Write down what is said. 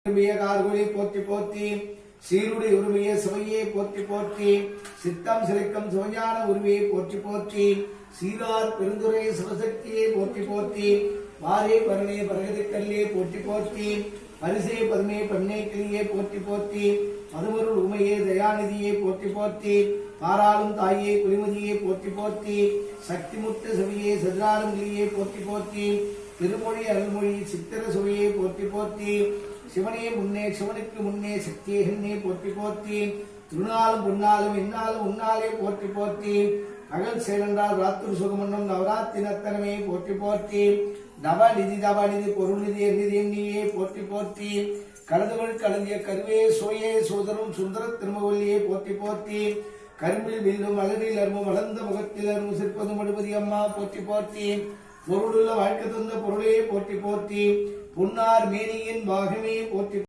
கார்கொலி போற்றி போற்றி சீருடைய உரிமையை சுவையை போற்றி போற்றி சித்தம் சிலைக்கும் சுவையான உரிமையை போற்றி போற்றி சீரார் பெருந்துரை சிவசக்தியை போற்றி போற்றி வாரே பரணே பரகதி கல்லே போற்றி போற்றி பரிசே பதுமே பண்ணை கிளியை போற்றி போற்றி மதுமருள் உமையே தயாநிதியை போற்றி போற்றி பாராளும் தாயே குளிமதியை போற்றி போற்றி சக்தி முத்த சுவையை சதுராலும் கிளியை போற்றி போற்றி திருமொழி அருள்மொழி சித்திர சுவையை போற்றி போற்றி சிவனே முன்னே சிவனுக்கு முன்னே சக்தியே ஹன்னே போற்றி போற்றி திருநாளும் பொன்னாலும் என்னாலும் உன்னாலே போற்றி போற்றி பகல் செயலென்றால் ராத்திரி சுகமன்னும் நவராத்திரி நத்தனமே போற்றி போற்றி தவநிதி பொருள்நிதி நிதி எண்ணியே போற்றி போற்றி கலந்துகள் கலந்திய கருவே சோயே சோதரும் சுந்தர திருமவல்லியை போற்றி போற்றி கரும்பில் வில்லும் அலரில் அருமும் வளர்ந்த முகத்தில் அருமும் சிற்பதும் அடுபதி அம்மா போற்றி போற்றி பொருளுள்ள வாழ்க்கை தந்த பொருளையே போற்றி போற்றி புன்னார் மேனியின் பாகமே போற்றி